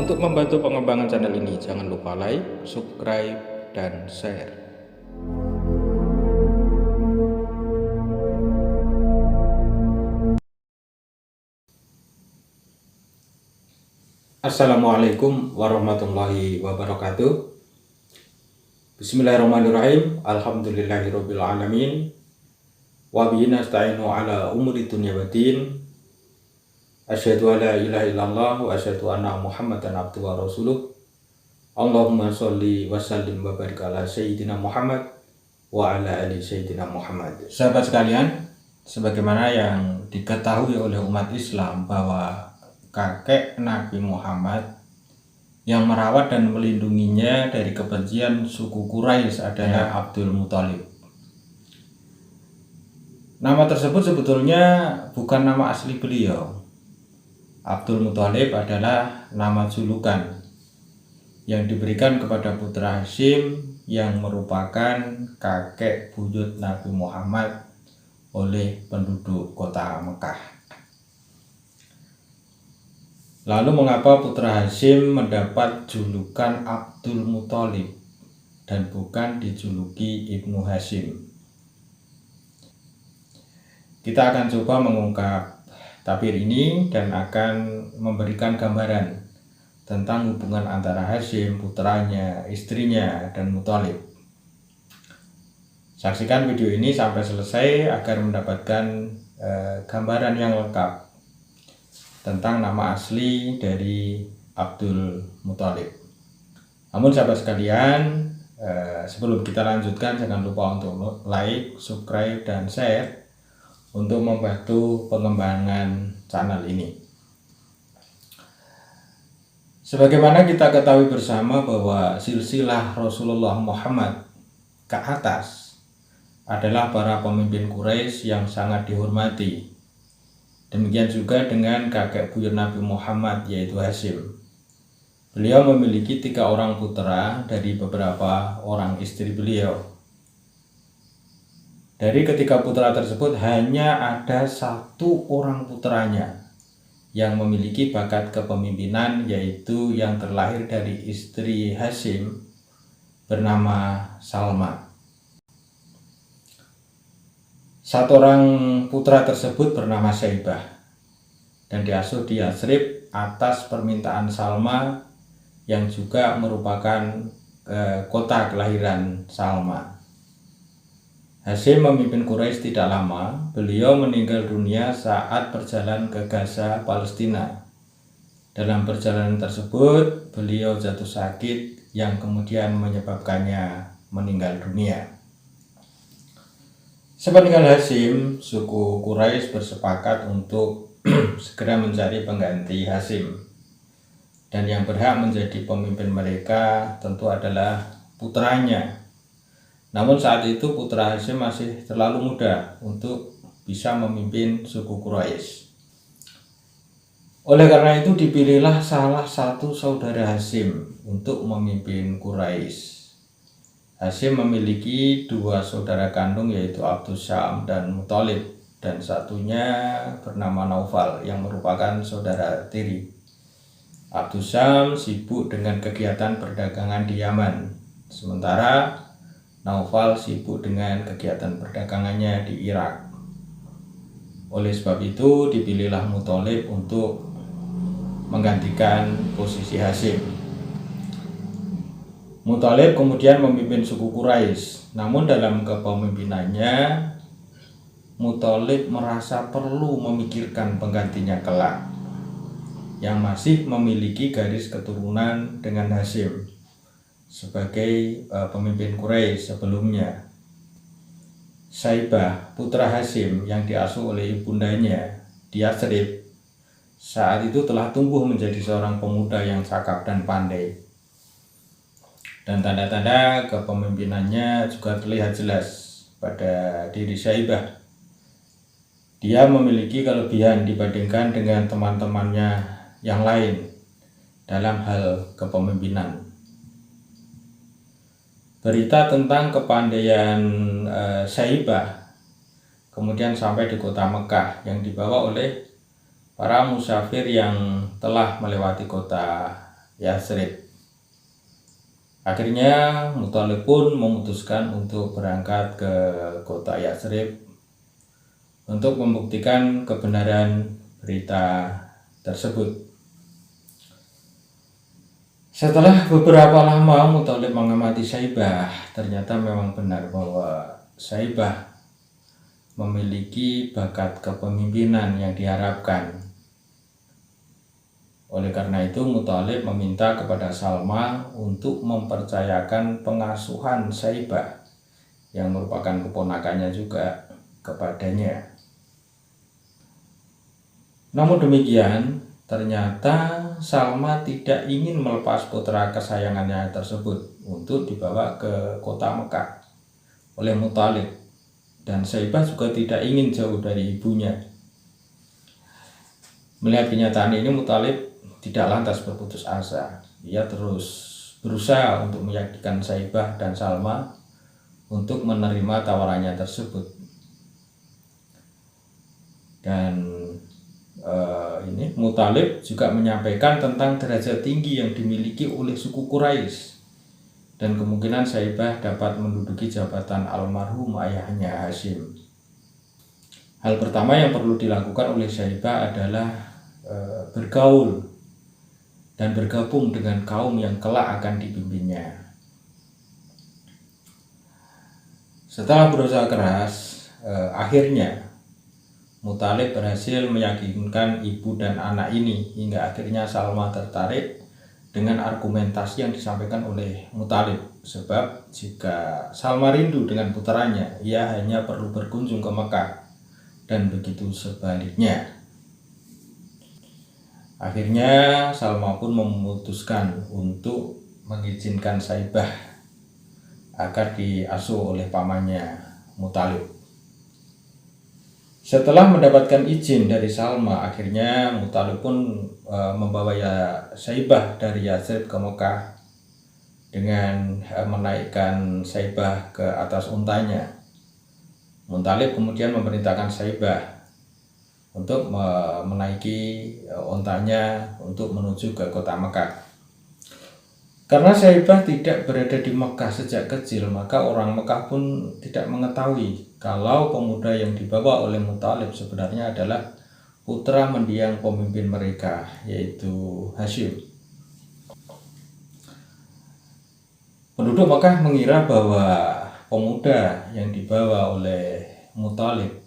Untuk membantu pengembangan channel ini, jangan lupa like, subscribe, dan share. Assalamualaikum warahmatullahi wabarakatuh. Bismillahirrahmanirrahim. Alhamdulillahirabbil alamin. Wa bihi nasta'inu ala umuri dunya waddin. Asyhadu an la ilaha illallah wa asyhadu anna Muhammadan abduhu wa rasuluh. Allahumma sholli wa sallim wa barik ala sayyidina Muhammad wa ala ali sayyidina Muhammad. Sahabat sekalian, sebagaimana yang diketahui oleh umat Islam bahwa kakek Nabi Muhammad yang merawat dan melindunginya dari kebencian suku Quraisy adalah Abdul Muthalib. Nama tersebut sebetulnya bukan nama asli beliau. Abdul Muthalib adalah nama julukan yang diberikan kepada putra Hashim yang merupakan kakek buyut Nabi Muhammad oleh penduduk kota Mekah. Lalu mengapa putra Hashim mendapat julukan Abdul Muthalib dan bukan dijuluki Ibnu Hashim? Kita akan coba mengungkap tabir ini dan akan memberikan gambaran tentang hubungan antara Hashim, putranya, istrinya, dan Muthalib. Saksikan video ini sampai selesai agar mendapatkan gambaran yang lengkap tentang nama asli dari Abdul Muthalib. Namun sahabat sekalian, sebelum kita lanjutkan, jangan lupa untuk like, subscribe, dan share untuk membantu pengembangan channel ini. Sebagaimana kita ketahui bersama bahwa silsilah Rasulullah Muhammad ke atas adalah para pemimpin Quraisy yang sangat dihormati. Demikian juga dengan kakek buyut Nabi Muhammad, yaitu Hashim. Beliau memiliki 3 orang putra dari beberapa orang istri beliau. Dari ketiga putra tersebut hanya ada 1 orang putranya yang memiliki bakat kepemimpinan, yaitu yang terlahir dari istri Hashim bernama Salma. 1 orang putra tersebut bernama Syaibah dan diasuh di Yathrib atas permintaan Salma yang juga merupakan kota kelahiran Salma. Hashim memimpin Quraisy tidak lama. Beliau meninggal dunia saat berjalan ke Gaza, Palestina. Dalam perjalanan tersebut, beliau jatuh sakit yang kemudian menyebabkannya meninggal dunia. Sepeninggal Hashim, suku Quraisy bersepakat untuk segera mencari pengganti Hashim. Dan yang berhak menjadi pemimpin mereka tentu adalah putranya. Namun saat itu putra Hashim masih terlalu muda untuk bisa memimpin suku Quraisy. Oleh karena itu dipilihlah salah satu saudara Hashim untuk memimpin Quraisy. Hashim memiliki 2 saudara kandung, yaitu Abdus Syam dan Muthalib, dan satunya bernama Naufal yang merupakan saudara tiri. Abdus Syam sibuk dengan kegiatan perdagangan di Yaman, sementara Naufal sibuk dengan kegiatan perdagangannya di Irak. Oleh sebab itu dipilihlah Muthalib untuk menggantikan posisi Hashim. Muthalib kemudian memimpin suku Quraisy. Namun dalam kepemimpinannya, Muthalib merasa perlu memikirkan penggantinya kelak yang masih memiliki garis keturunan dengan Hashim sebagai pemimpin Quraisy sebelumnya. Syaibah, putra Hashim yang diasuh oleh ibundanya di Yathrib, saat itu telah tumbuh menjadi seorang pemuda yang cakap dan pandai. Dan tanda-tanda kepemimpinannya juga terlihat jelas pada diri Syaibah. Dia memiliki kelebihan dibandingkan dengan teman-temannya yang lain dalam hal kepemimpinan. Berita tentang kepandaian Syaibah kemudian sampai di kota Mekah yang dibawa oleh para musafir yang telah melewati kota Yatsrib. Akhirnya Muthalib pun memutuskan untuk berangkat ke kota Yatsrib untuk membuktikan kebenaran berita tersebut. Setelah beberapa lama Muthalib mengamati Syaibah, ternyata memang benar bahwa Syaibah memiliki bakat kepemimpinan yang diharapkan. Oleh karena itu Muthalib meminta kepada Salma untuk mempercayakan pengasuhan Syaibah yang merupakan keponakannya juga kepadanya. Namun demikian, ternyata Salma tidak ingin melepas putra kesayangannya tersebut untuk dibawa ke kota Mekah oleh Muthalib, dan Syaibah juga tidak ingin jauh dari ibunya. Melihat kenyataan ini, Muthalib tidak lantas berputus asa. Ia terus berusaha untuk meyakinkan Syaibah dan Salma untuk menerima tawarannya tersebut. Dan ini Muthalib juga menyampaikan tentang derajat tinggi yang dimiliki oleh suku Quraisy dan kemungkinan Syaibah dapat menduduki jabatan almarhum ayahnya Hashim. Hal pertama yang perlu dilakukan oleh Syaibah adalah bergaul dan bergabung dengan kaum yang kelak akan dipimpinnya. Setelah berusaha keras, akhirnya Muthalib berhasil meyakinkan ibu dan anak ini, hingga akhirnya Salma tertarik dengan argumentasi yang disampaikan oleh Muthalib. Sebab jika Salma rindu dengan putranya, ia hanya perlu berkunjung ke Mekah, dan begitu sebaliknya. Akhirnya Salma pun memutuskan untuk mengizinkan Syaibah agar diasuh oleh pamannya Muthalib. Setelah mendapatkan izin dari Salma, akhirnya Muthalib pun membawa Syaibah dari Yatsrib ke Mekah dengan menaikkan Syaibah ke atas untanya. Muthalib kemudian memerintahkan Syaibah untuk menaiki untanya untuk menuju ke kota Mekah. Karena Syaibah tidak berada di Mekah sejak kecil, maka orang Mekah pun tidak mengetahui kalau pemuda yang dibawa oleh Muthalib sebenarnya adalah putra mendiang pemimpin mereka, yaitu Hashim. Penduduk Mekah mengira bahwa pemuda yang dibawa oleh Muthalib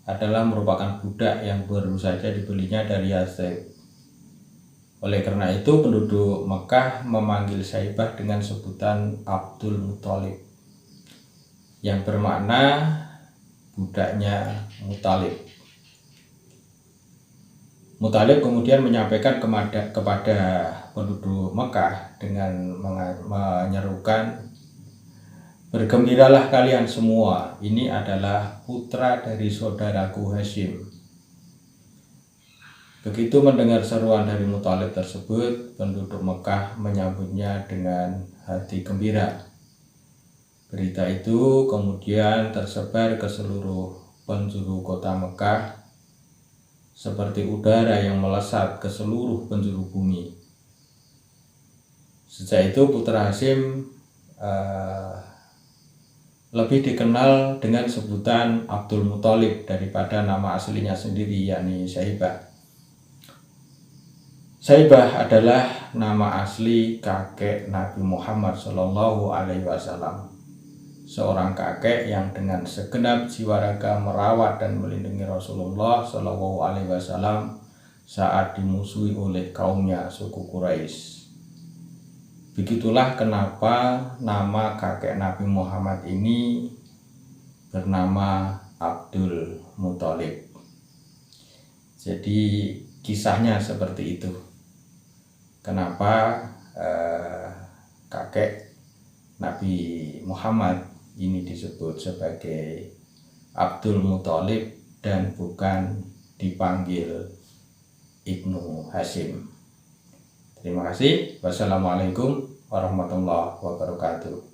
adalah merupakan budak yang baru saja dibelinya dari Yatsrib. Oleh karena itu penduduk Mekah memanggil Syaibah dengan sebutan Abdul Muthalib, yang bermakna budaknya Muthalib. Muthalib kemudian menyampaikan kepada penduduk Mekah dengan menyerukan, "Bergembiralah kalian semua, ini adalah putra dari saudaraku Hashim." Begitu mendengar seruan dari Muthalib tersebut, penduduk Mekah menyambutnya dengan hati gembira. Berita itu kemudian tersebar ke seluruh penjuru kota Mekah seperti udara yang melesat ke seluruh penjuru bumi. Sejak itu putra Hashim lebih dikenal dengan sebutan Abdul Muthalib daripada nama aslinya sendiri, yakni Syaibah. Syaibah adalah nama asli kakek Nabi Muhammad SAW, seorang kakek yang dengan segenap jiwa raga merawat dan melindungi Rasulullah SAW saat dimusuhi oleh kaumnya suku Quraisy. Begitulah kenapa nama kakek Nabi Muhammad ini bernama Abdul Muthalib. Jadi kisahnya seperti itu. Kenapa kakek Nabi Muhammad ini disebut sebagai Abdul Muthalib dan bukan dipanggil Ibnu Hashim. Terima kasih. Wassalamualaikum warahmatullahi wabarakatuh.